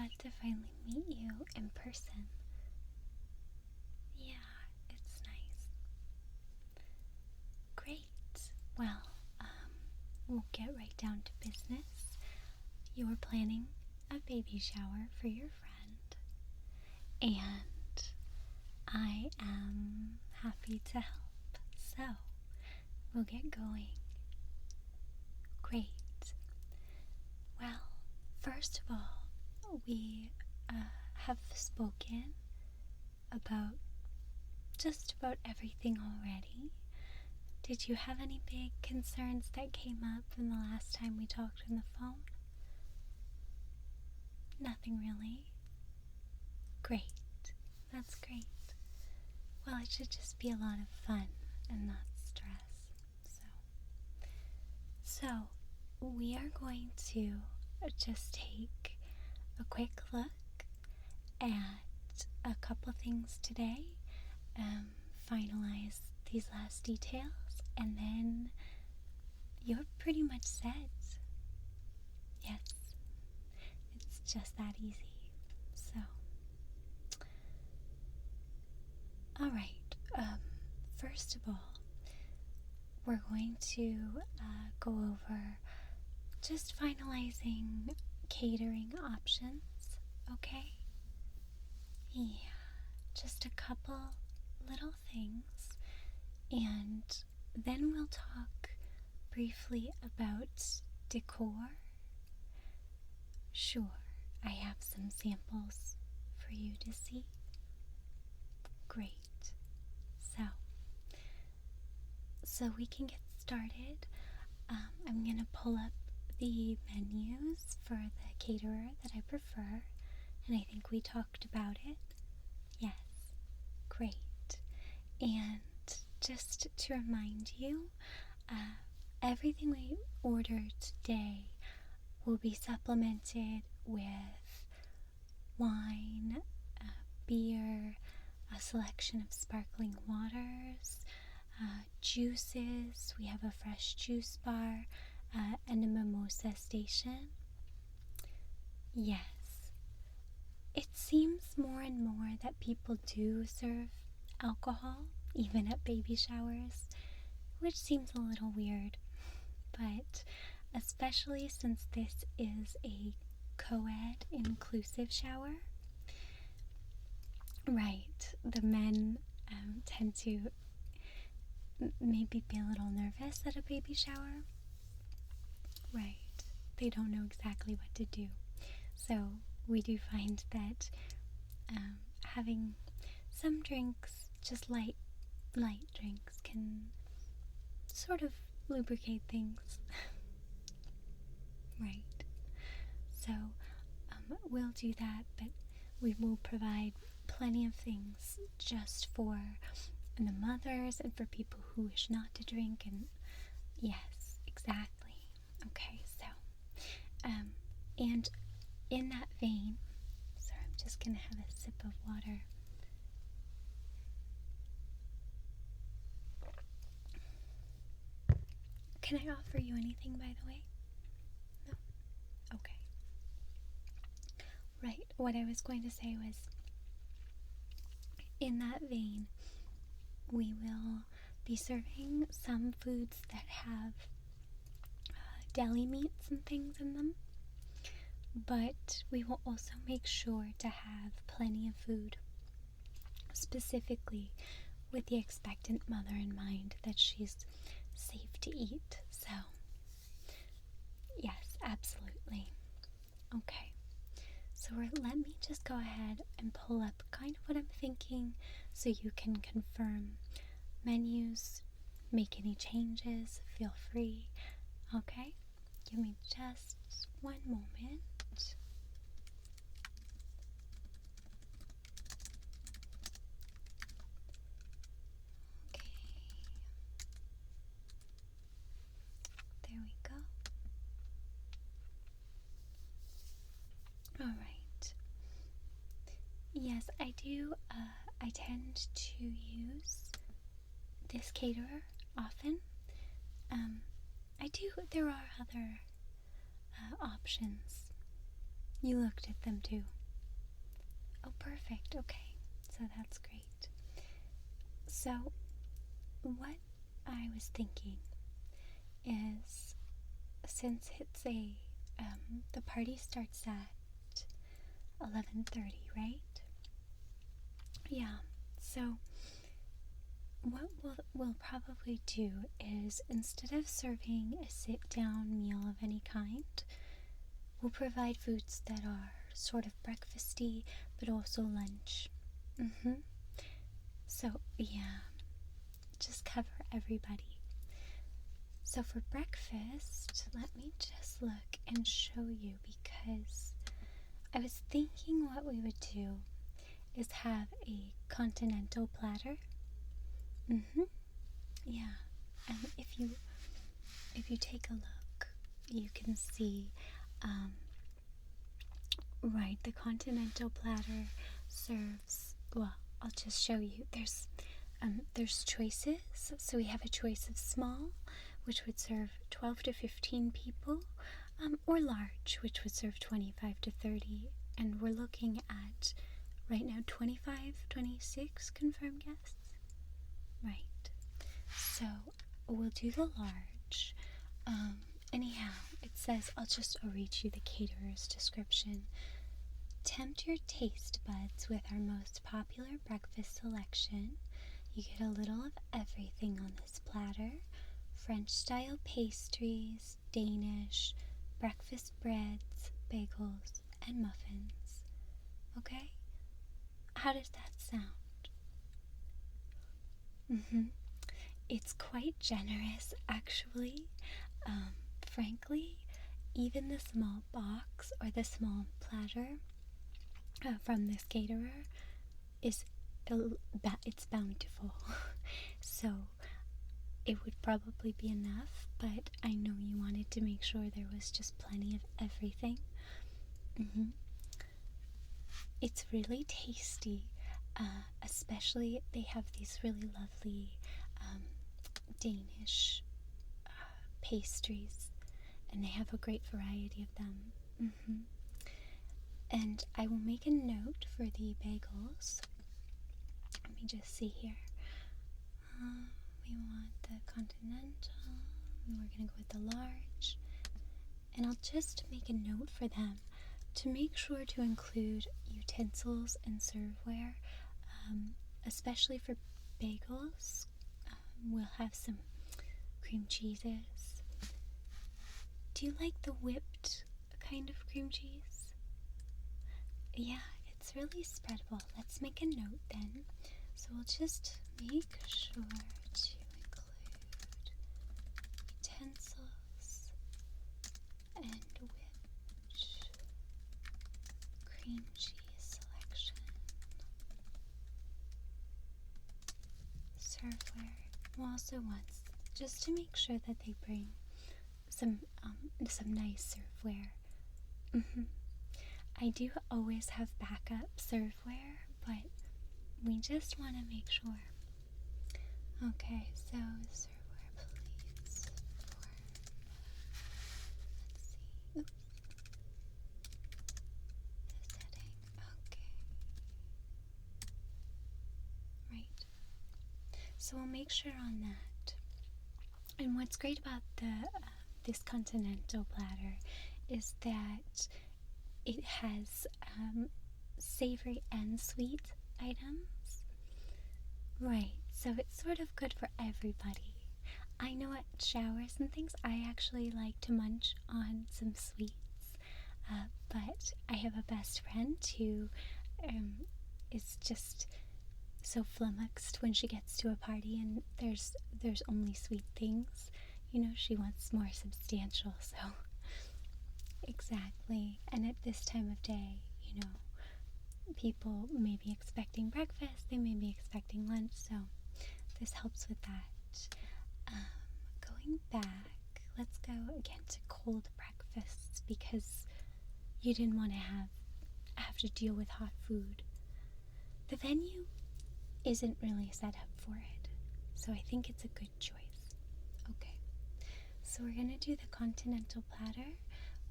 glad to finally meet you in person. Yeah, it's nice. Great. Well, we'll get right down to business. You were planning a baby shower for your friend, and I am happy to help. So, we'll get going. Great. Well, first of all, we have spoken about just about everything already. Did you have any big concerns that came up from the last time we talked on the phone? Nothing really. Great. That's great. Well, it should just be a lot of fun and not stress. So we are going to just take a quick look at a couple things today, finalize these last details, and then you're pretty much set. Yes, it's just that easy. So, alright, first of all, we're going to go over just finalizing catering options, okay? Yeah, just a couple little things, and then we'll talk briefly about decor. Sure, I have some samples for you to see. Great. So we can get started. I'm gonna pull up the menus for the caterer that I prefer, and I think we talked about it. Yes, great. And just to remind you, everything we order today will be supplemented with wine, beer, a selection of sparkling waters, juices. We have a fresh juice bar and a mimosa station. Yes, it seems more and more that people do serve alcohol even at baby showers, which seems a little weird, but especially since this is a co-ed inclusive shower, right, the men tend to maybe be a little nervous at a baby shower. Right, they don't know exactly what to do. So we do find that having some drinks, just light drinks, can sort of lubricate things. Right. So we'll do that, but we will provide plenty of things just for the mothers and for people who wish not to drink. And yes, exactly. Okay, so and in that vein, sorry, I'm just gonna have a sip of water. Can I offer you anything, by the way? No? Okay. Right, what I was going to say was, in that vein, we will be serving some foods that have deli meats and things in them, but we will also make sure to have plenty of food, specifically with the expectant mother in mind, that she's safe to eat. So, yes, absolutely. Okay, so let me just go ahead and pull up kind of what I'm thinking so you can confirm menus, make any changes, feel free. Okay, give me just one moment. Okay, there we go. Alright. Yes, I do. I tend to use this caterer often. There are other options. You looked at them too. Oh, perfect. Okay, so that's great. So, what I was thinking is, since it's the party starts at 11:30, right? Yeah. So, what we'll probably do is, instead of serving a sit-down meal of any kind, we'll provide foods that are sort of breakfasty, but also lunch. So, yeah, just cover everybody. So for breakfast, let me just look and show you, because I was thinking what we would do is have a continental platter. Yeah. And if you take a look, you can see, right, the continental platter serves, well, I'll just show you. There's choices. So we have a choice of small, which would serve 12 to 15 people, or large, which would serve 25 to 30. And we're looking at, right now, 25, 26 confirmed guests. Right. So we'll do the large. Anyhow, it says, I'll read you the caterer's description. Tempt your taste buds with our most popular breakfast selection. You get a little of everything on this platter: French-style pastries, Danish, breakfast breads, bagels, and muffins. Okay? How does that sound? It's quite generous, actually. Frankly, even the small box or the small platter from this caterer it's bountiful. So it would probably be enough, but I know you wanted to make sure there was just plenty of everything. It's really tasty, especially they have these really lovely Danish pastries, and they have a great variety of them. And I will make a note for the bagels. Let me just see here. We want the continental, and we're going to go with the large. And I'll just make a note for them to make sure to include utensils and serveware, especially for bagels. We'll have some cream cheeses. Do you like the whipped kind of cream cheese? Yeah, it's really spreadable. Let's make a note then. So we'll just make sure to include utensils and whipped cream cheese selection. Serveware. We'll also want, just to make sure that they bring some nice serveware. I do always have backup serveware, but we just want to make sure. Okay, so serveware, please. Let's see. Oops. The setting. Okay. Right. So we'll make sure on that. And what's great about this continental platter is that it has savory and sweet items. Right, so it's sort of good for everybody. I know at showers and things, I actually like to munch on some sweets, but I have a best friend who is just so flummoxed when she gets to a party and there's only sweet things. She wants more substantial, so exactly. And at this time of day, people may be expecting breakfast, they may be expecting lunch, so this helps with that. Going back, let's go again to cold breakfasts, because you didn't want to have to deal with hot food. The venue isn't really set up for it, so I think it's a good choice. Okay, so we're gonna do the continental platter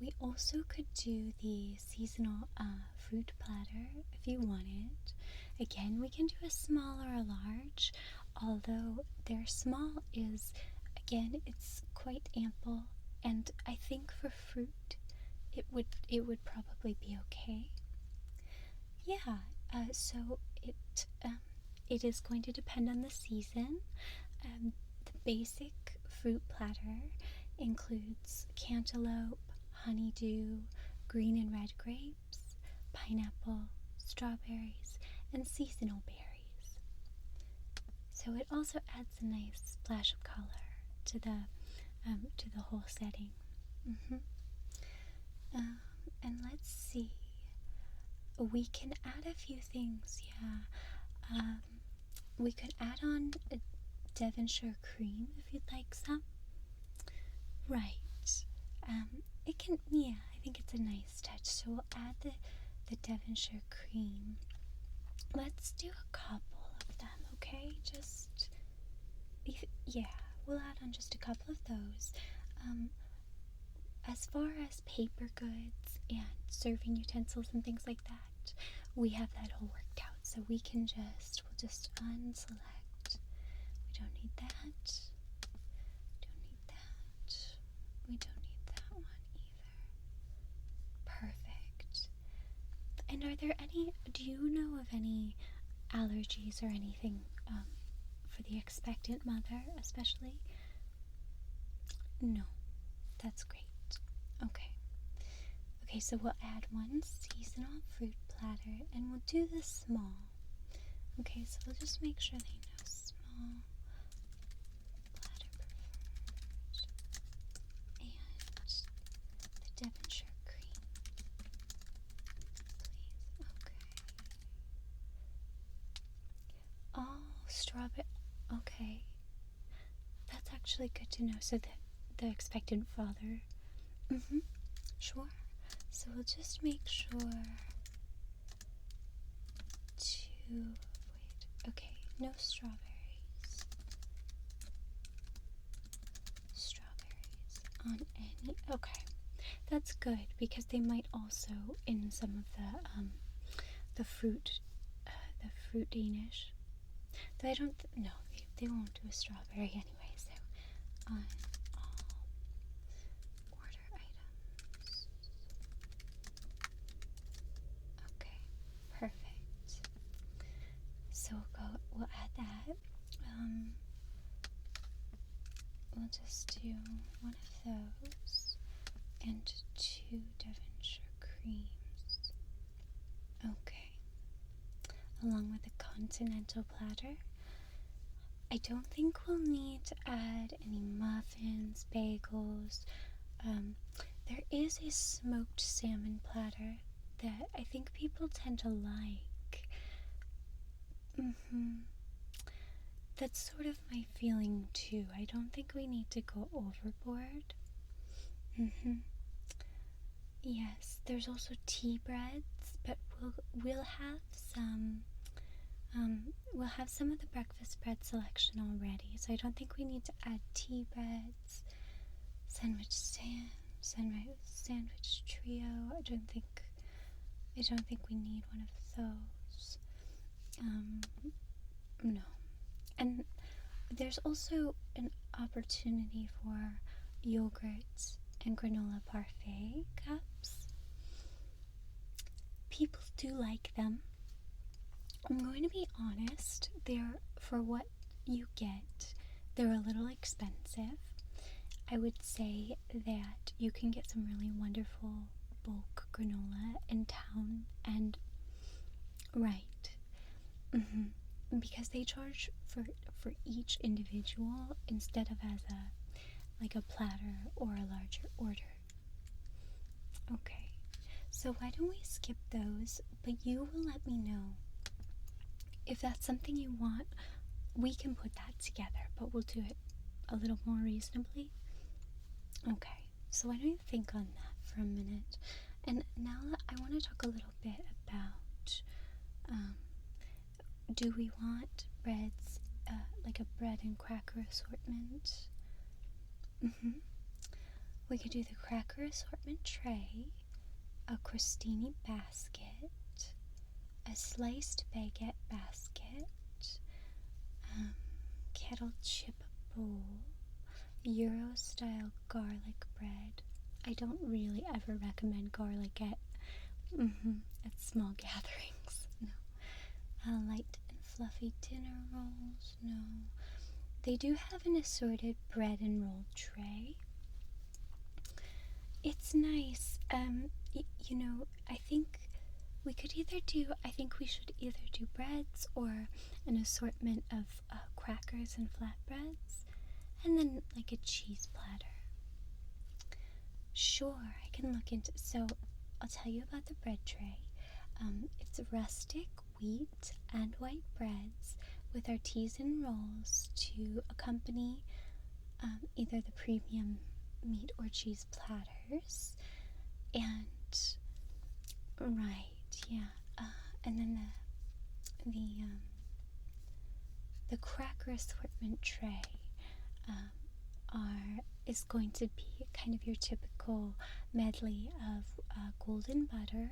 We also could do the seasonal fruit platter if you wanted. Again, we can do a small or a large, although their small is, again, it's quite ample, and I think for fruit it would probably be okay. Yeah, so it is going to depend on the season. The basic fruit platter includes cantaloupe, honeydew, green and red grapes, pineapple, strawberries, and seasonal berries. So it also adds a nice splash of color to the whole setting. And let's see. We can add a few things, yeah. We could add on a Devonshire cream if you'd like some. Right. It can, yeah, I think it's a nice touch. So we'll add the Devonshire cream. Let's do a couple of them, okay? Yeah, we'll add on just a couple of those. As far as paper goods and serving utensils and things like that, we have that all worked out. So we'll just unselect. We don't need that. Don't need that. We don't need that one either. Perfect. And do you know of any allergies or anything for the expectant mother especially? No. That's great. Okay. Okay, so we'll add one seasonal fruit platter and we'll do the small. Okay, so we'll just make sure they know small platter preferred. And the Devonshire cream, please. Okay. Oh, strawberry. Okay. That's actually good to know. So the expectant father. Sure. So we'll just make sure okay, no strawberries. Strawberries on any, okay. That's good because they might also, in some of the fruit Danish. Though I don't, no, they won't do a strawberry anyway, so on all order items. Okay, perfect. So we'll add that. We'll just do one of those and 2 Devonshire creams. Okay. Along with a continental platter. I don't think we'll need to add any muffins, bagels. There is a smoked salmon platter that I think people tend to like. That's sort of my feeling too. I don't think we need to go overboard. Yes, there's also tea breads, but we'll have some. We'll have some of the breakfast bread selection already, so I don't think we need to add tea breads. Sandwich trio. I don't think we need one of those. No. And there's also an opportunity for yogurt and granola parfait cups. People do like them. I'm going to be honest, for what you get, they're a little expensive. I would say that you can get some really wonderful bulk granola in town, and right, because they charge for each individual instead of as a platter or a larger order. Okay, so why don't we skip those, but you will let me know if that's something you want. We can put that together, but we'll do it a little more reasonably. Okay, so why don't you think on that for a minute? And now I want to talk a little bit about, do we want breads, like a bread and cracker assortment? We could do the cracker assortment tray, a crostini basket, a sliced baguette basket, kettle chip bowl, Euro-style garlic bread. I don't really ever recommend garlic at small gatherings. No. Light and fluffy dinner rolls. No. They do have an assorted bread and roll tray. It's nice. I think we should either do breads or an assortment of crackers and flatbreads, and then like a cheese platter. Sure, I can look into. So, I'll tell you about the bread tray. It's rustic wheat and white breads with artisan rolls to accompany either the premium meat or cheese platters, and and then the cracker assortment tray is going to be kind of your typical medley of golden butter,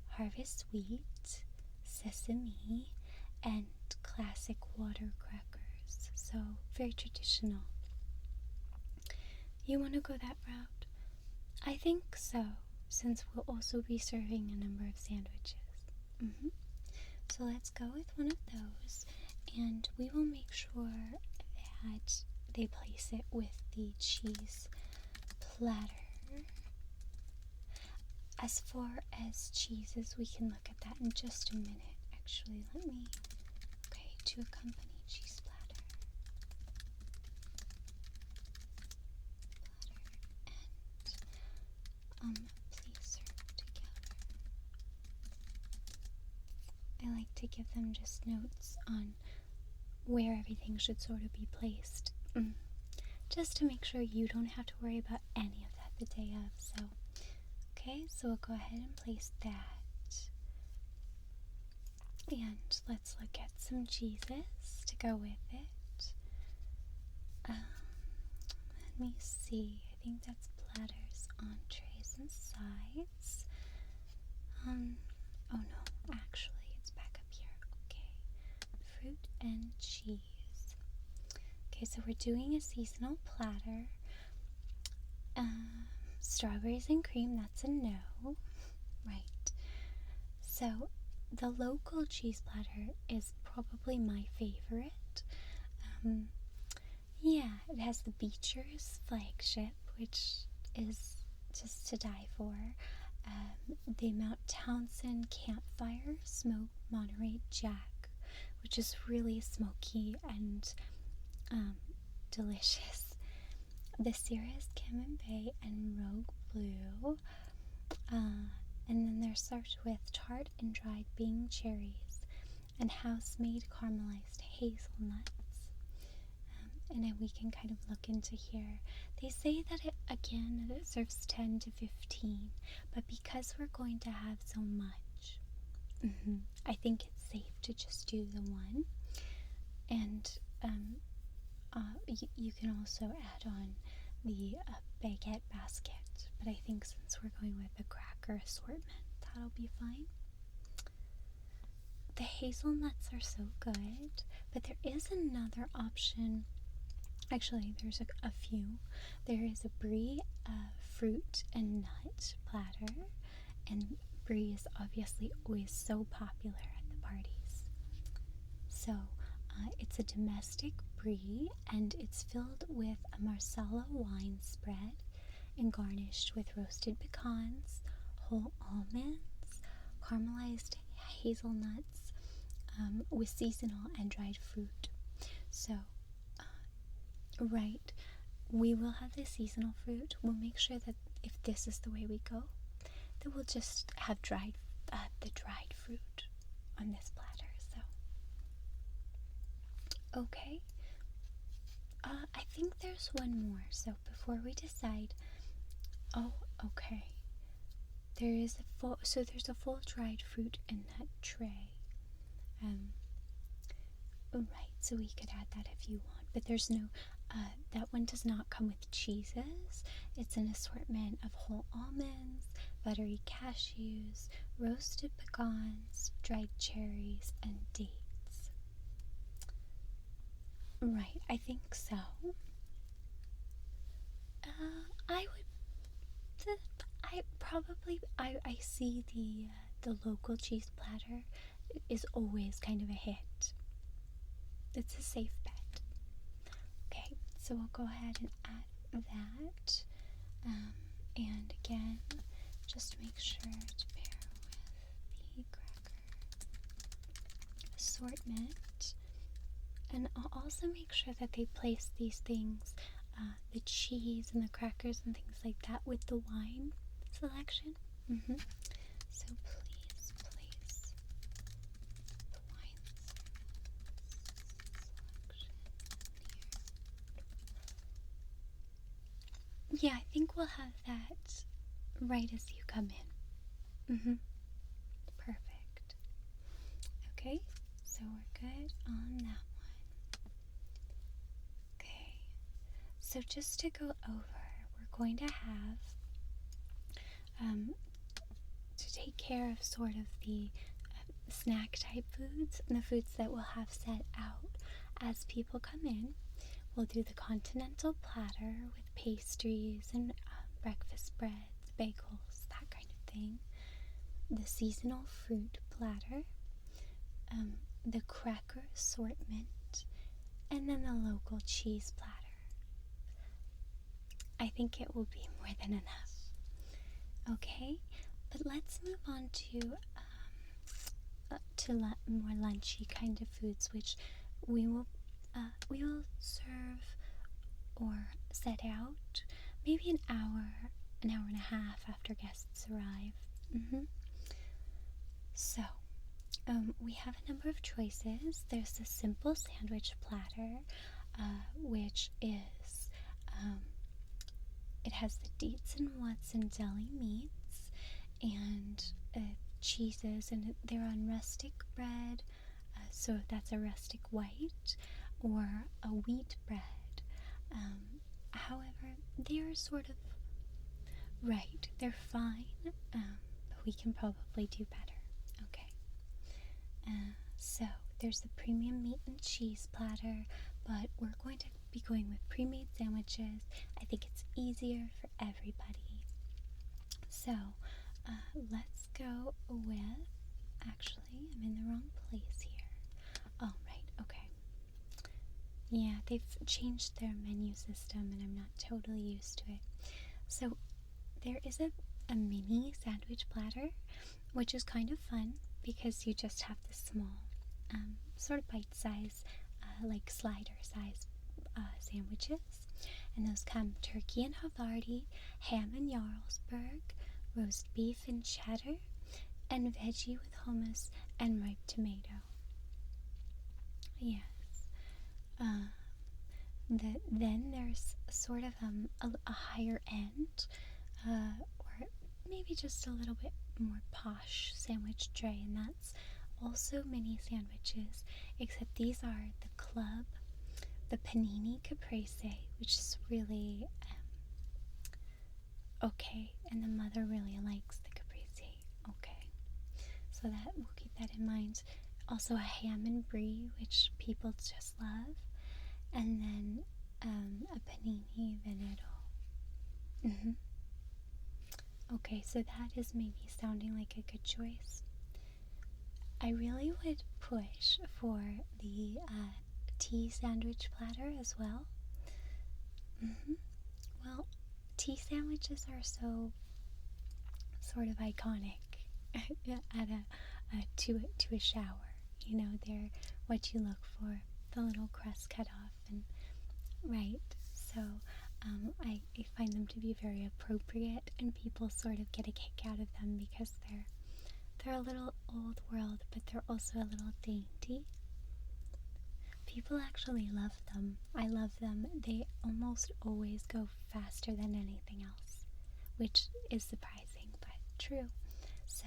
harvest wheat, sesame, and classic water crackers. So very traditional. You want to go that route? I think so, since we'll also be serving a number of sandwiches. So let's go with one of those, and we will make sure that they place it with the cheese platter. As far as cheeses, we can look at that in just a minute. Actually, to accompany cheese platter. Please serve together. I like to give them just notes on where everything should sort of be placed, just to make sure you don't have to worry about any of that the day of. So, so we'll go ahead and place that, and let's look at some cheeses to go with it. Let me see. I think that's platters, entrees, and sides. Oh no, actually, it's back up here. Fruit and cheese. So we're doing a seasonal platter. Strawberries and cream, that's a no. Right. So the local cheese platter is probably my favorite. It has the Beecher's flagship, which is just to die for. The Mount Townsend Campfire Smoked Monterey Jack, which is really smoky and delicious. The Cirrus Camembert and Rogue Blue, and then they're served with tart and dried Bing cherries and house-made caramelized hazelnuts. And then we can kind of look into here. They say that it serves 10 to 15, but because we're going to have so much, I think it's safe to just do the one. And you can also add on the baguette basket, but I think since we're going with the cracker assortment, that'll be fine. The hazelnuts are so good, but there is another option. Actually, there's a few. There is a brie fruit and nut platter, and brie is obviously always so popular at the parties. So it's a domestic brie, and it's filled with a marsala wine spread and garnished with roasted pecans, whole almonds, caramelized hazelnuts, with seasonal and dried fruit. So, we will have the seasonal fruit. We'll make sure that if this is the way we go, that we'll just have the dried fruit on this platter. So, I think there's one more. So before we decide, there's a full dried fruit and nut tray. So we could add that if you want, but there's no that one does not come with cheeses. It's an assortment of whole almonds, buttery cashews, roasted pecans, dried cherries, and dates. Right, I think so. I would. I probably. I see the local cheese platter is always kind of a hit. It's a safe bet. Okay, so we'll go ahead and add that. And again, just make sure to pair with the cracker assortment. And I'll also make sure that they place these things, the cheese and the crackers and things like that, with the wine selection. So please place the wine selection here. Yeah, I think we'll have that right as you come in. Perfect. Okay, so we're good on that one. Okay, so just to go over, we're going to have to take care of sort of the snack type foods and the foods that we'll have set out as people come in. We'll do the continental platter with pastries and breakfast breads, bagels, that kind of thing. The seasonal fruit platter, the cracker assortment, and then the local cheese platter. I think it will be more than enough. Okay, but let's move on to more lunchy kind of foods, which we will serve or set out maybe an hour and a half after guests arrive. So we have a number of choices. There's the simple sandwich platter, which is it has the Dietz and Watson deli meats and cheeses, and they're on rustic bread, so that's a rustic white or a wheat bread. However, they're sort of right. They're fine, but we can probably do better. Okay. So there's the premium meat and cheese platter, but we're going to be going with pre-made sandwiches. I think it's easier for everybody. So let's go with, actually, I'm in the wrong place here. Oh, right, okay. Yeah, they've changed their menu system and I'm not totally used to it. So there is a mini sandwich platter, which is kind of fun because you just have the small, sort of bite-size, like slider-size sandwiches. And those come turkey and Havarti, ham and Jarlsberg, roast beef and cheddar, and veggie with hummus and ripe tomato. Yes. Then there's sort of a higher end, or maybe just a little bit more posh sandwich tray, and that's also mini sandwiches, except these are the club, the panini caprese, which is really okay, and the mother really likes the caprese. Okay, so that we'll keep that in mind. Also a ham and brie, which people just love, and then a panini veneto. Okay, so that is maybe sounding like a good choice. I really would push for the tea sandwich platter as well. Well, tea sandwiches are so sort of iconic at to a shower. You know, they're what you look for, the little crust cut off, and right. So I find them to be very appropriate, and people sort of get a kick out of them because they're a little old world, but they're also a little dainty. People actually love them. I love them. They almost always go faster than anything else, which is surprising, but true. So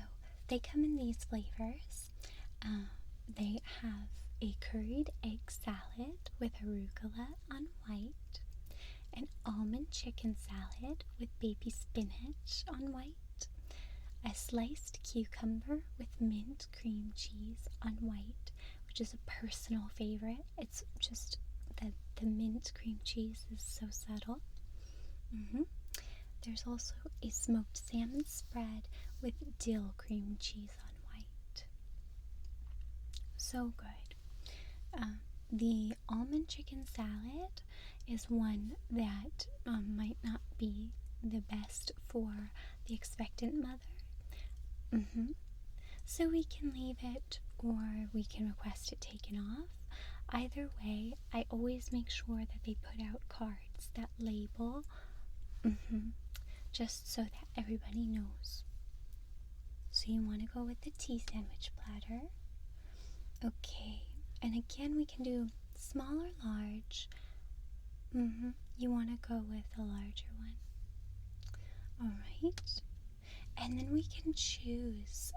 they come in these flavors. They have a curried egg salad with arugula on white, an almond chicken salad with baby spinach on white, a sliced cucumber with mint cream cheese on white, which is a personal favorite. It's just that the mint cream cheese is so subtle. There's also a smoked salmon spread with dill cream cheese on white. So good. The almond chicken salad is one that might not be the best for the expectant mother. So we can leave it or we can request it taken off. Either way, I always make sure that they put out cards that label, just so that everybody knows. So you want to go with the tea sandwich platter. Okay, and again we can do small or large. You want to go with the larger one. Alright, and then we can choose.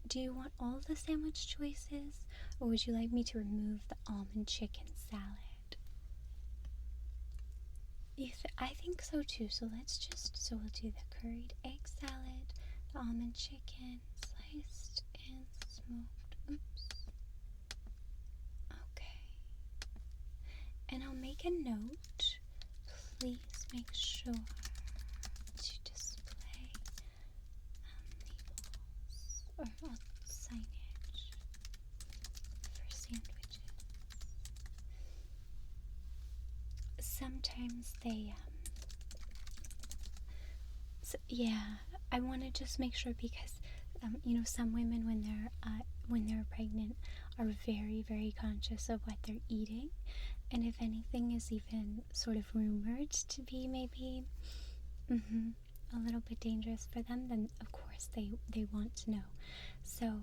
Do you want all the sandwich choices, or would you like me to remove the almond chicken salad? I think so too, so we'll do the curried egg salad, the almond chicken, sliced and smoked. Okay. And I'll make a note. Please make sure to display labels or signage for sandwiches. Sometimes they, I want to just make sure because, some women when they're pregnant are very, very conscious of what they're eating, and if anything is even sort of rumored to be maybe, a little bit dangerous for them, then of course they want to know. So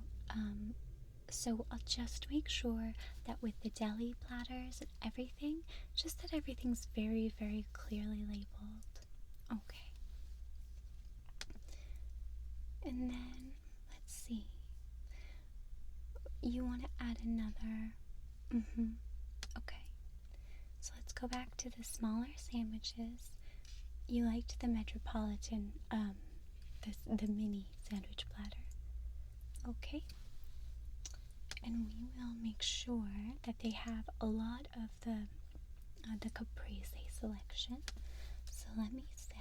I'll just make sure that with the deli platters and everything, just that everything's very, very clearly labeled. Okay. And then, let's see. You want to add another. Okay. So let's go back to the smaller sandwiches. You liked the Metropolitan, the mini sandwich platter. Okay. And we will make sure that they have a lot of the caprese selection. So let me say,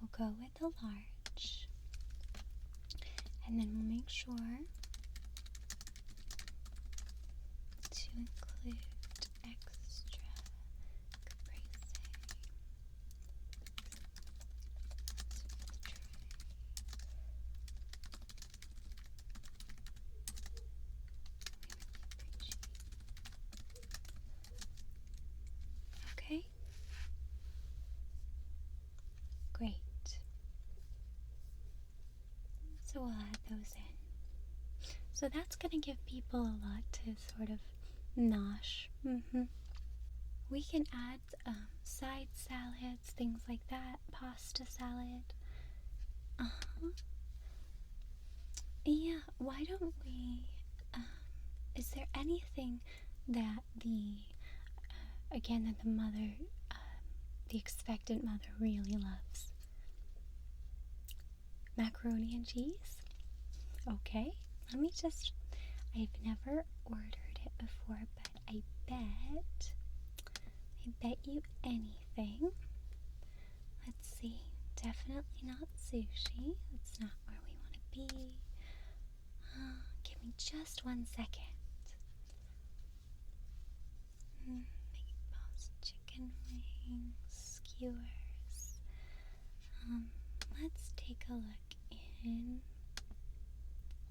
we'll go with the large, and then we'll make sure to include extra caprese. Okay. Great. So we'll add those in. So that's going to give people a lot to sort of nosh. We can add side salads, things like that, pasta salad. Yeah, why don't we, is there anything that that the mother, the expectant mother really loves? Macaroni and cheese? Okay, I've never ordered it before, but I bet you anything. Let's see, definitely not sushi. That's not where we want to be. Give me just 1 second. Meatballs, chicken wings, skewers. Let's take a look in.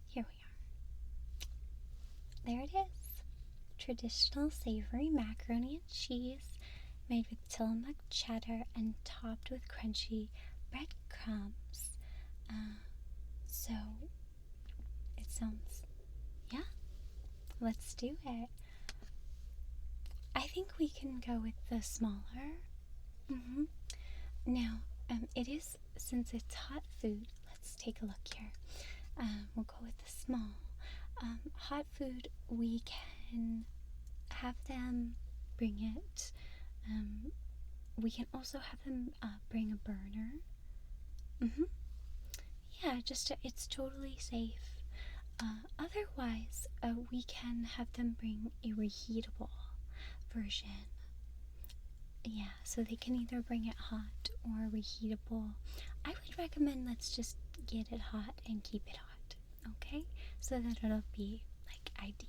Here we are. There it is. Traditional savory macaroni and cheese made with Tillamook cheddar and topped with crunchy breadcrumbs. So it sounds, let's do it. I think we can go with the smaller. Now, it is, since it's hot food, let's take a look here. We'll go with the small. Hot food, we can can have them bring it. We can also have them bring a burner. Yeah, it's totally safe. Otherwise, we can have them bring a reheatable version. Yeah, so they can either bring it hot or reheatable. I would recommend let's just get it hot and keep it hot, okay? So that it'll be like ideal.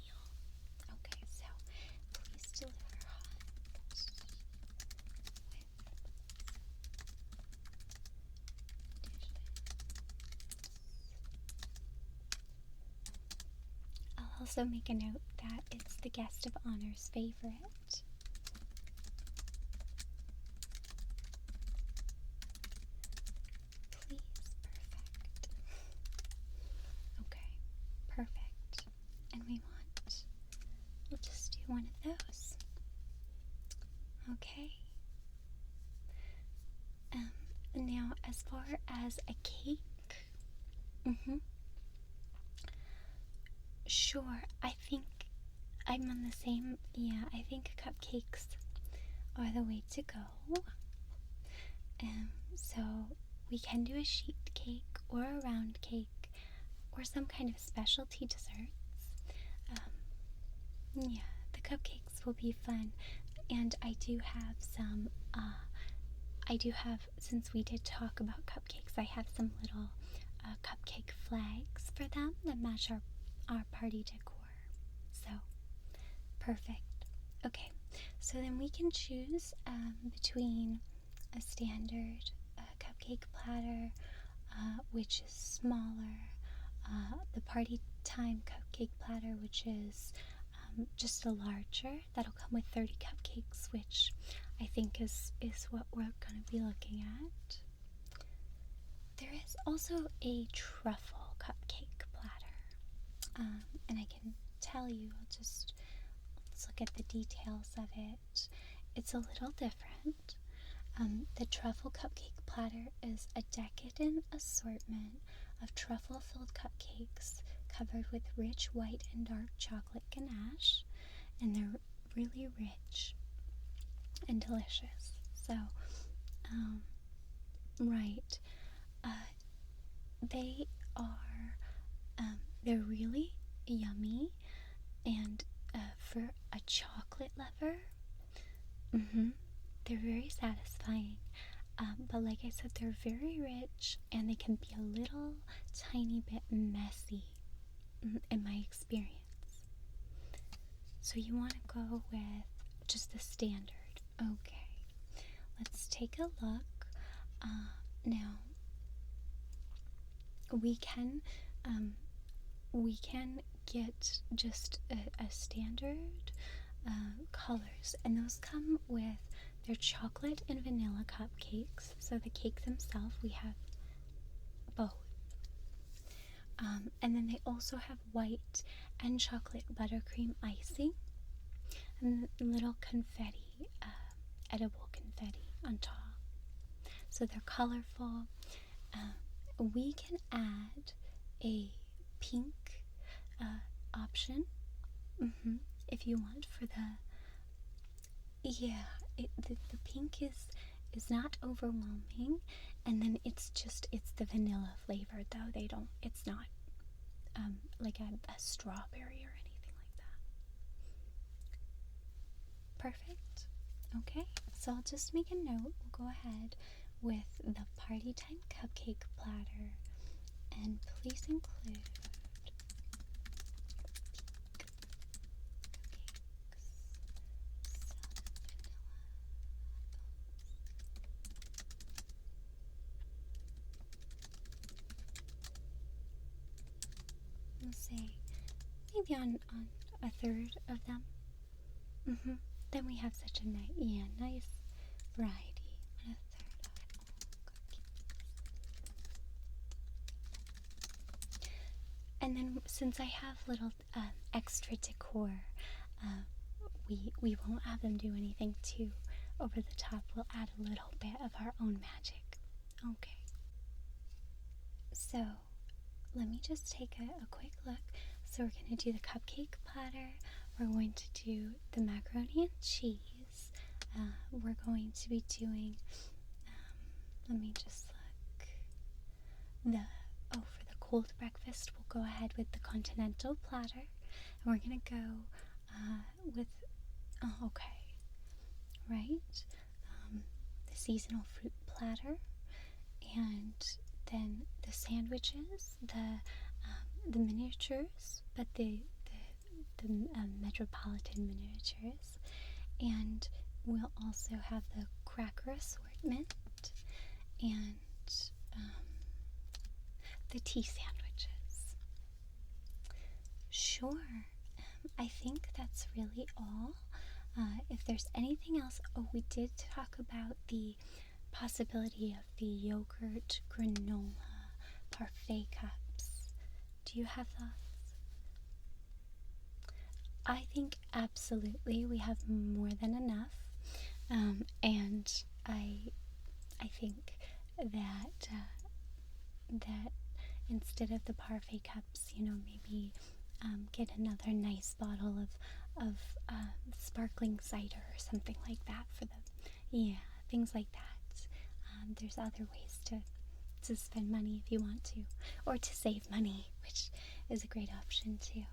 Okay, so please deliver hot with I'll also make a note that it's the guest of honor's favorite. Please, perfect. Okay, perfect. And we'll just do one of those. Okay. Now, as far as a cake, sure, I think I'm on the same, yeah, I think cupcakes are the way to go. So we can do a sheet cake or a round cake or some kind of specialty desserts. Yeah, the cupcakes will be fun. And I do have some, since we did talk about cupcakes, I have some little cupcake flags for them that match our party decor. So, perfect. Okay, so then we can choose between a standard cupcake platter, which is smaller, the party time cupcake platter, which is just a larger, that'll come with 30 cupcakes, which I think is what we're going to be looking at. There is also a truffle cupcake platter, and I can tell you, let's look at the details of it. It's a little different. The truffle cupcake platter is a decadent assortment of truffle-filled cupcakes covered with rich white and dark chocolate ganache, and they're really rich and delicious. So, right, they are, they're really yummy, and for a chocolate lover, they're very satisfying. But like I said, they're very rich, and they can be a little tiny bit messy in my experience. So you want to go with just the standard. Okay, let's take a look. Now we can get just a standard colors, and those come with their chocolate and vanilla cupcakes. So the cake themselves, we have both. And then they also have white and chocolate buttercream icing and little confetti, edible confetti on top. So they're colorful. We can add a pink option if you want for the, the pink is not overwhelming, and then it's the vanilla flavor, though it's not like a strawberry or anything like that. Perfect. Okay, so I'll just make a note. We'll go ahead with the party time cupcake platter, and please include we'll say maybe on a third of them. Then we have such a nice variety on a third of all cookies. And then since I have little extra decor, we won't have them do anything too over the top. We'll add a little bit of our own magic. Okay. So let me just take a quick look. So we're going to do the cupcake platter we're going to do the macaroni and cheese. We're going to be doing, let me just look, for the cold breakfast, we'll go ahead with the continental platter, and we're going to go with, right, the seasonal fruit platter, and then the sandwiches, the miniatures, but the metropolitan miniatures, and we'll also have the cracker assortment and the tea sandwiches. Sure, I think that's really all. If there's anything else, we did talk about the possibility of the yogurt granola parfait cups. Do you have thoughts? I think absolutely we have more than enough, and I think that that instead of the parfait cups, maybe get another nice bottle of sparkling cider or something like that for things like that. There's other ways to spend money if you want to, or to save money, which is a great option too.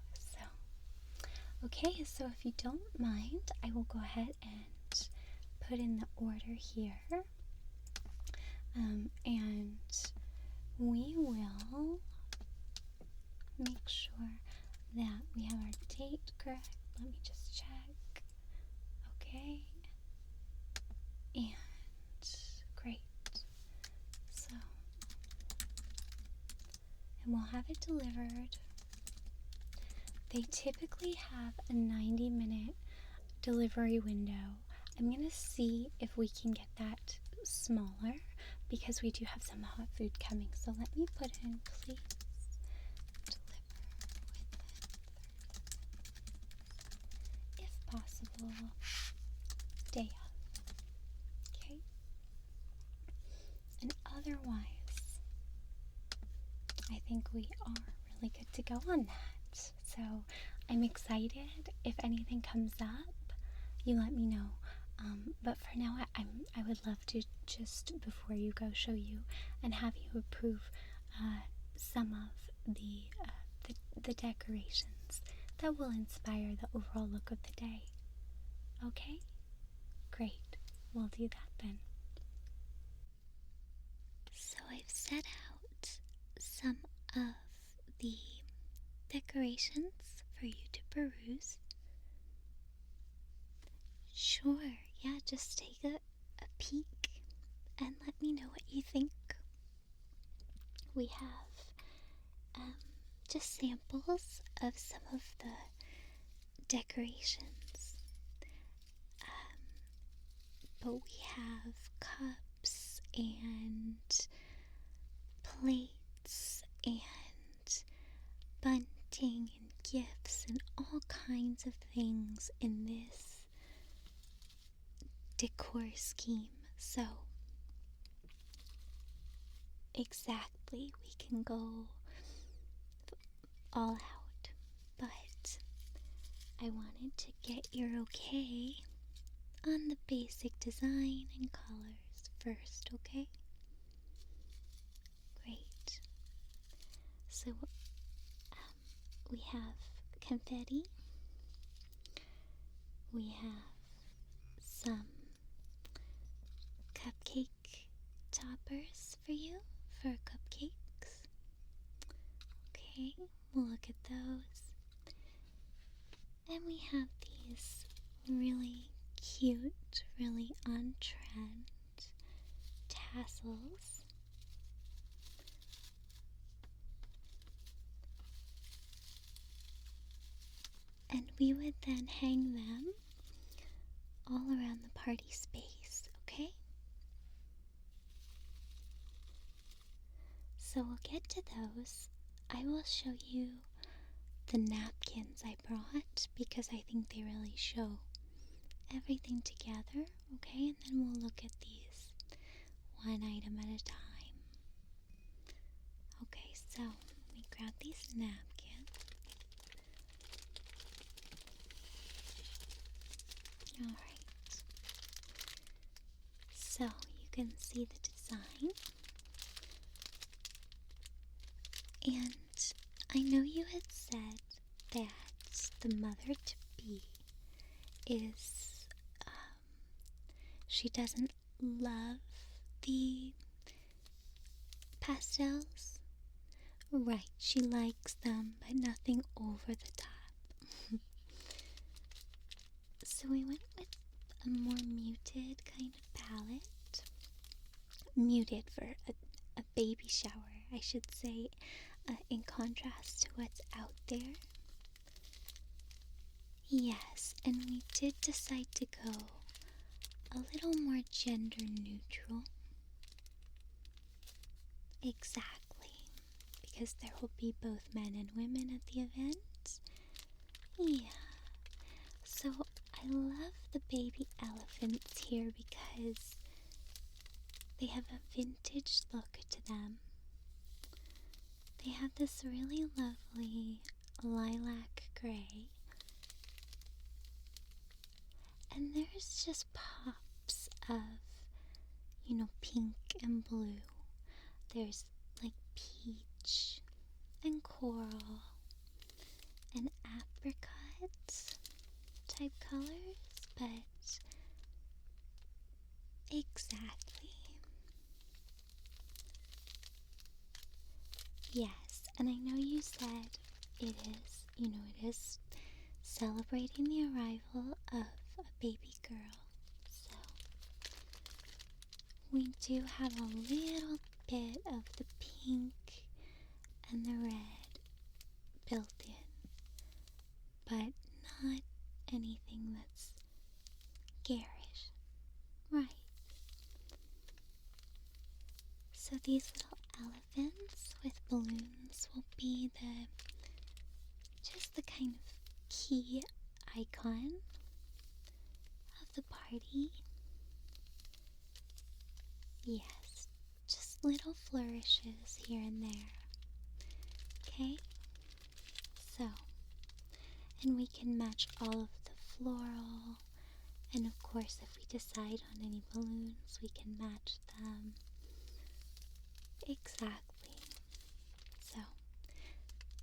Okay, so if you don't mind, I will go ahead and put in the order here, and we will make sure that we have our date correct. Let me just check. Okay, and great. So, and we'll have it delivered. They typically have a 90-minute delivery window. I'm going to see if we can get that smaller because we do have some hot food coming. So let me put in, please deliver within 30 minutes, if possible, day of. Okay? And otherwise, I think we are really good to go on that. So I'm excited. If anything comes up, you let me know. But for now, I would love to just before you go show you and have you approve some of the decorations that will inspire the overall look of the day. Okay? Great. We'll do that then. So I've set out some of the decorations for you to peruse. Sure, yeah, just take a peek and let me know what you think. We have just samples of some of the decorations, but we have cups and plates and bunting and gifts and all kinds of things in this decor scheme. So exactly, we can go all out, but I wanted to get your okay on the basic design and colors first, okay? Great. So we have confetti, we have some cupcake toppers for you for cupcakes. Okay, we'll look at those. And we have these really cute, really on trend tassels. And we would then hang them all around the party space, okay? So we'll get to those. I will show you the napkins I brought because I think they really show everything together, okay? And then we'll look at these one item at a time. Okay, so we grab these napkins. Alright. So you can see the design. And I know you had said that the mother-to-be is, she doesn't love the pastels. Right, she likes them, but nothing over the top. So we went with a more muted kind of palette. Muted for a baby shower, I should say, in contrast to what's out there. Yes, and we did decide to go a little more gender neutral. Exactly, because there will be both men and women at the event. Yeah, so I love the baby elephants here because they have a vintage look to them. They have this really lovely lilac gray, and there's just pops of, pink and blue. There's like peach and coral and apricot type colors, but exactly. Yes, and I know you said it is celebrating the arrival of a baby girl. So we do have a little bit of the pink and the red built in, but not anything that's garish. Right. So these little elephants with balloons will be just the kind of key icon of the party. Yes, just little flourishes here and there. Okay? So, and we can match all of the floral, and of course if we decide on any balloons, we can match them. Exactly.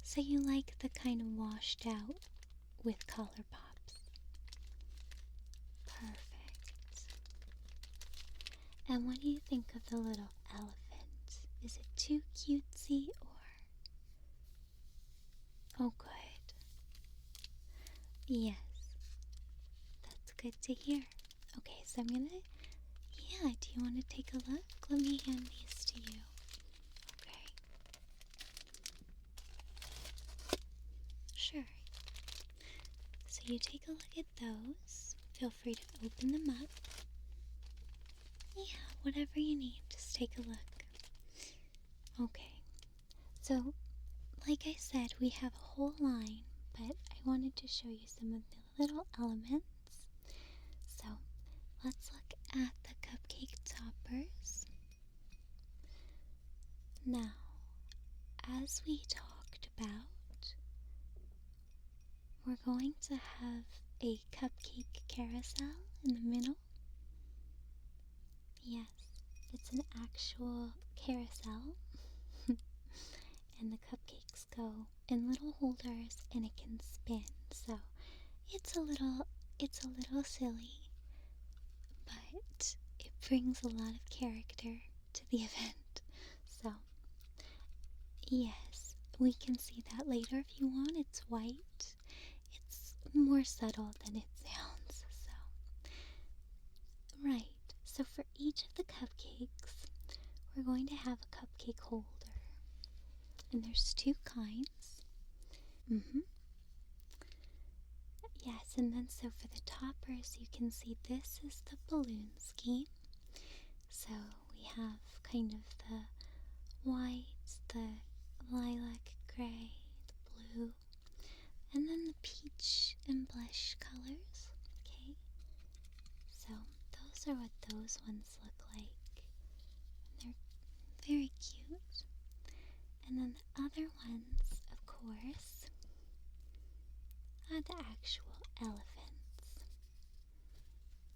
So you like the kind of washed out with color pops. Perfect. And what do you think of the little elephant? Is it too cutesy or? Oh, good. Yes, that's good to hear. Okay, so do you want to take a look? Let me hand these to you. Okay. Sure. So you take a look at those. Feel free to open them up. Yeah, whatever you need, just take a look. Okay. So, like I said, we have a whole line, but I wanted to show you some of the little elements. So, let's look at the cupcake toppers. Now, as we talked about, we're going to have a cupcake carousel in the middle. Yes, it's an actual carousel. And the cupcakes go in little holders and it can spin. So it's a little silly, but it brings a lot of character to the event. So yes, we can see that later if you want. It's white. It's more subtle than it sounds. So right. So for each of the cupcakes, we're going to have a cupcake holder. And there's two kinds. Yes, and then so for the toppers, you can see this is the balloon scheme. So we have kind of the white, the lilac gray, the blue, and then the peach and blush colors. Okay, so those are what those ones look like. And they're very cute. And then the other ones, of course, are the actual elephants.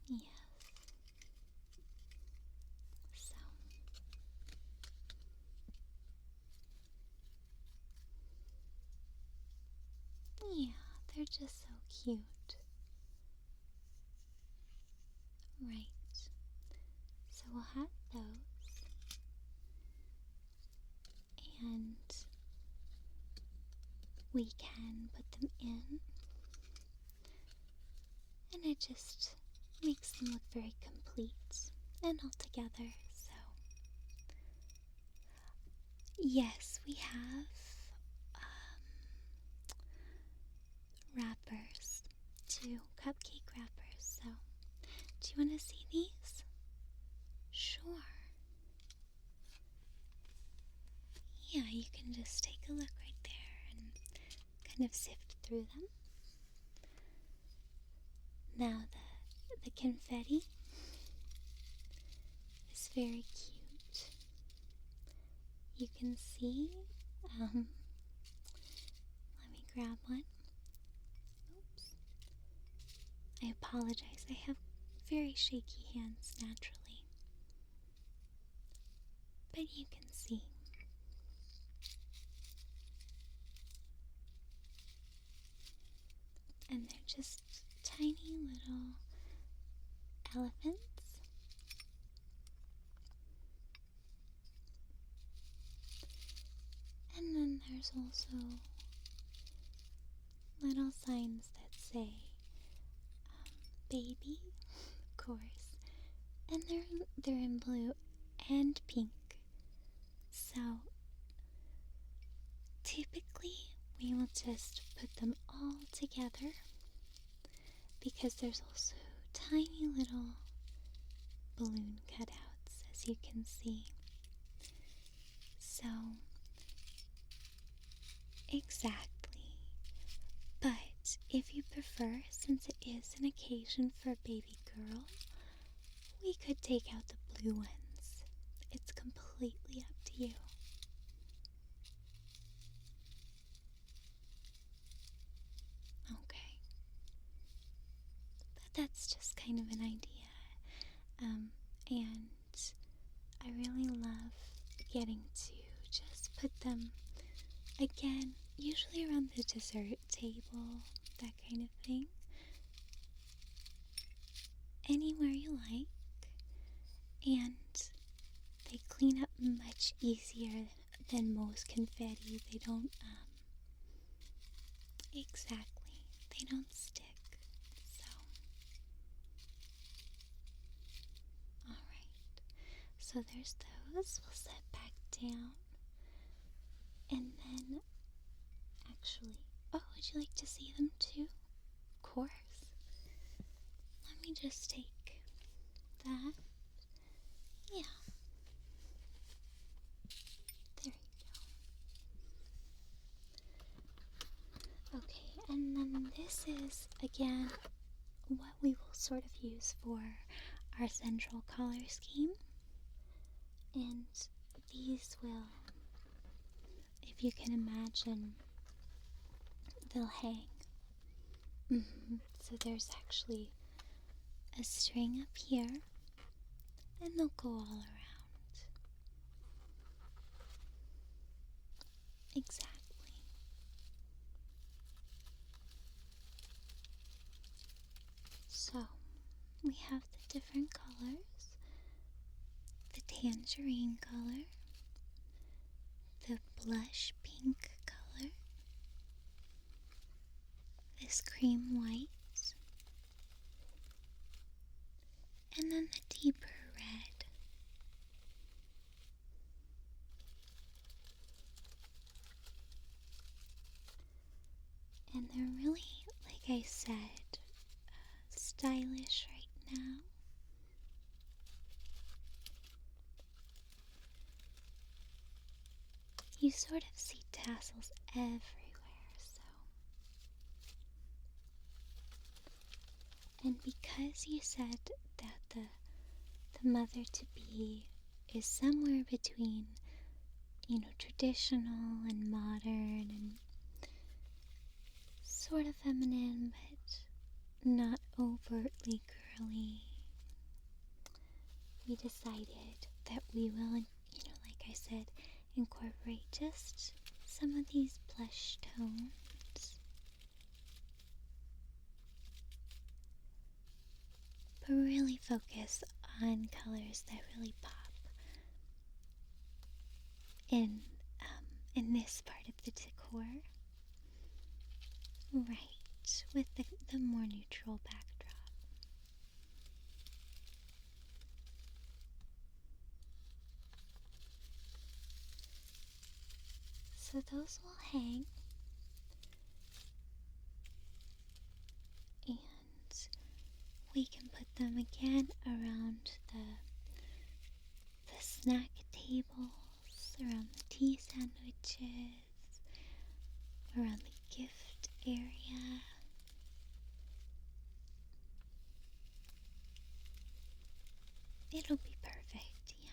Yes. So. Yeah, they're just so cute. Right. So we'll have those. And we can put them in. And it just makes them look very complete and all together. So, yes, we have wrappers, too, cupcake wrappers. So, do you want to see these? Sure. Yeah, you can just take a look right there and kind of sift through them. Now, the confetti is very cute. You can see, let me grab one. Oops. I apologize, I have very shaky hands naturally. But you can see. And they're just tiny little elephants. And then there's also little signs that say baby, of course. And they're in blue and pink. So typically we will just put them all together because there's also tiny little balloon cutouts, as you can see. So, exactly. But if you prefer, since it is an occasion for a baby girl, we could take out the blue ones. It's completely up to you. Okay. But that's just kind of an idea. And I really love getting to just put them, again, usually around the dessert table, that kind of thing. Anywhere you like. And they clean up much easier than most confetti. They don't, exactly, they don't stick. So, alright. So there's those. We'll set back down. And then, actually, oh, would you like to see them too? Of course. Let me just take that. Yeah. There you go. Okay, and then this is, again, what we will sort of use for our central color scheme. And these will, if you can imagine, they'll hang. So there's actually a string up here, and they'll go all around. Exactly. So, we have the different colors. The tangerine color, the blush pink color, this cream white, and then the deeper red. And they're really, like I said, stylish right now. You sort of see tassels everywhere, so. And because you said that the mother-to-be is somewhere between, traditional and modern and sort of feminine, but not overtly girly, we decided that we will, like I said, incorporate just some of these blush tones, but really focus on colors that really pop in this part of the decor. Right, with the more neutral backdrop. So those will hang, and we can put them again around the snack tables, around the tea sandwiches, around the gift area. It'll be perfect, yeah.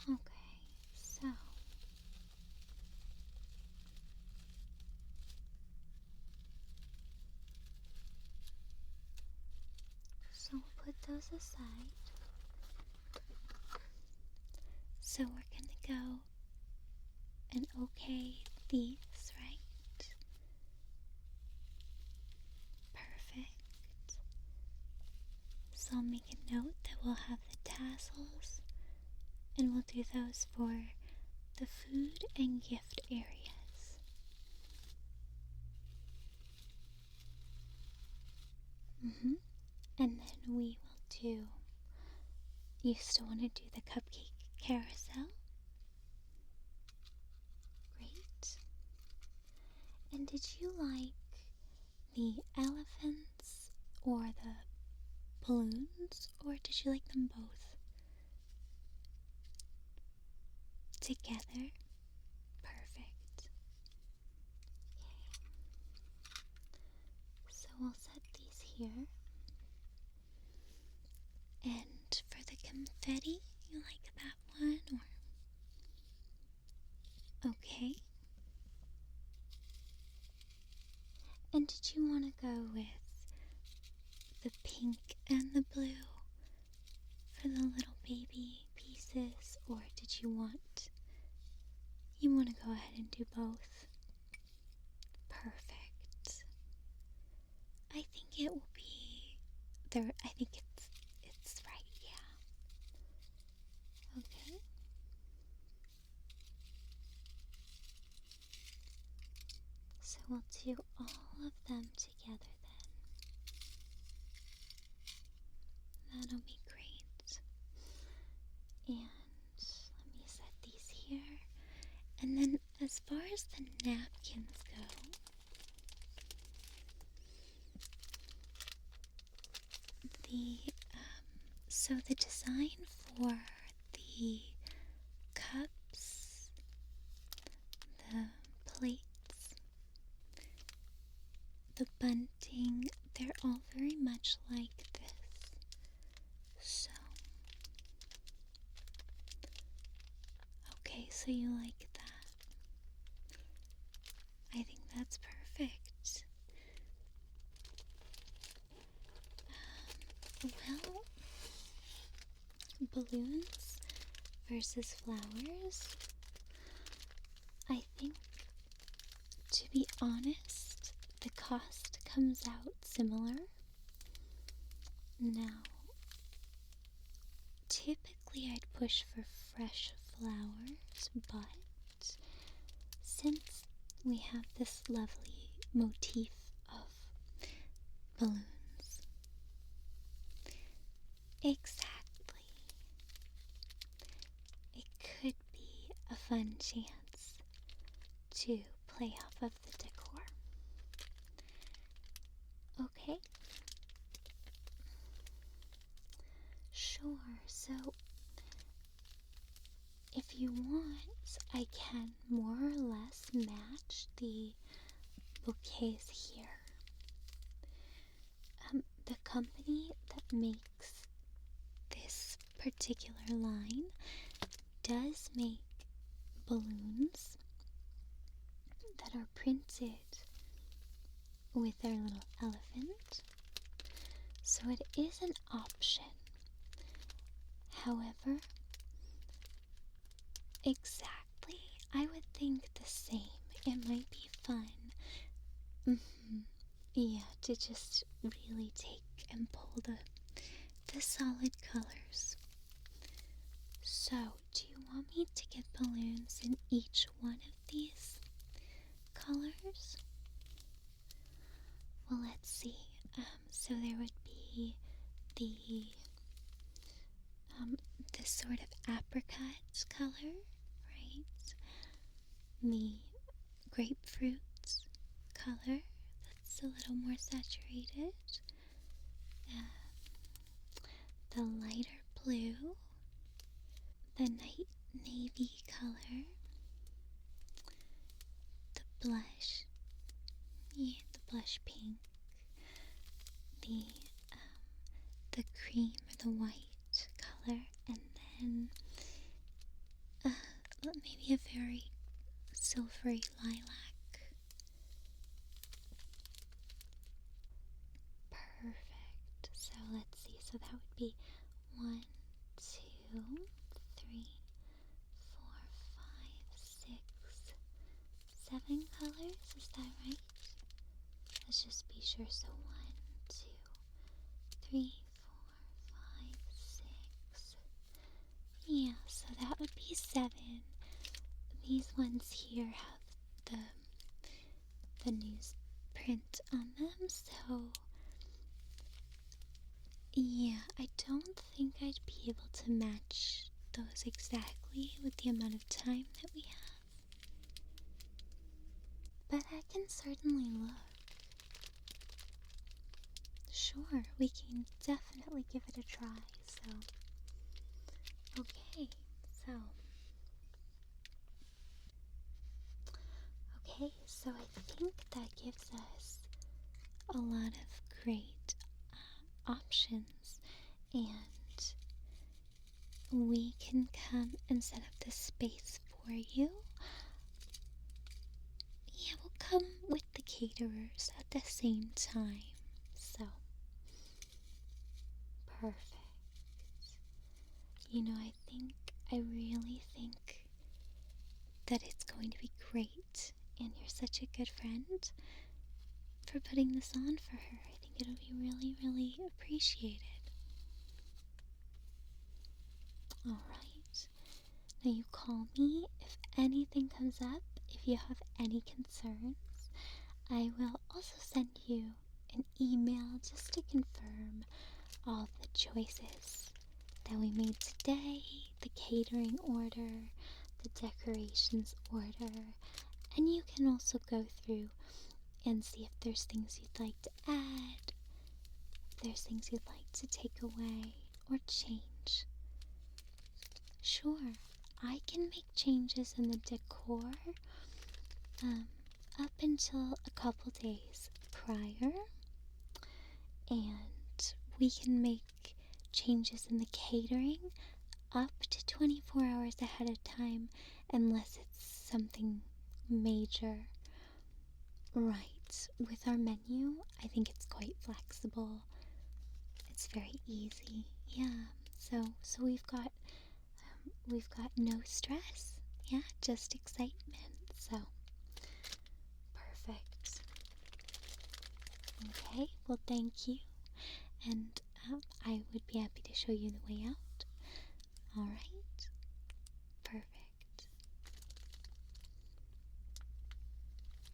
Okay, so we'll put those aside. So we're gonna go and okay these, right? Perfect. So I'll make a note that we'll have the tassels, and we'll do those for the food and gift areas. And then we will do, you still want to do the cupcake carousel? Great. And did you like the elephants or the balloons, or did you like them both together? Perfect. Okay. So we'll set these here. And for the confetti, you like that one, or? Okay. And did you want to go with the pink and the blue for the little baby pieces, or did you want to go ahead and do both? Perfect. I think it will be there. I think it's right, yeah. Okay. So we'll do all of them together then. That'll be great. And let me set these here. And then as far as the napkins go, so the design for the cups, the plates, the bunting, they're all very much like this. So, okay, so you like that. I think that's perfect. Well, balloons versus flowers. I think, to be honest, the cost comes out similar. Now, typically I'd push for fresh flowers, but since we have this lovely motif of balloons, exactly, it could be a fun chance to play off of the decor. Okay? Sure, so if you want, I can more or less match the bouquets here. The company that makes this particular line does make balloons that are printed with their little elephant. So it is an option. However, exactly, I would think the same. It might be fun. Yeah, to just really take and pull the solid colors. So, do you want me to get balloons in each one of these colors? Well, let's see. So there would be the sort of apricot color, right? The grapefruit color, that's a little more saturated. The lighter blue, the night navy color, the blush, yeah, the blush pink, the cream or the white color, and then maybe a very silvery lilac. Perfect. So let's see. So that would be 1, 2, 3, 4, 5, 6, 7 colors. Is that right? Let's just be sure. So 1, 2, 3, 4, 5, 6. Yeah, so that would be 7. These ones here have the newsprint on them, so yeah, I don't think I'd be able to match those exactly with the amount of time that we have. But I can certainly look. Sure, we can definitely give it a try, so. Okay, so I think that gives us a lot of great options, and we can come and set up this space for you. Yeah, we'll come with the caterers at the same time. So, perfect. I really think that it's going to be great, and you're such a good friend for putting this on for her. I think it'll be really, really appreciated. Alright. Now you call me if anything comes up, if you have any concerns. I will also send you an email just to confirm all the choices that we made today, the catering order, the decorations order, and you can also go through and see if there's things you'd like to add, if there's things you'd like to take away or change. Sure, I can make changes in the decor up until a couple days prior, and we can make changes in the catering up to 24 hours ahead of time unless it's something major. Right, with our menu, I think it's quite flexible. It's very easy. Yeah, so we've got no stress. Yeah, just excitement. So perfect. Okay, well, thank you, and I would be happy to show you the way out. Alright.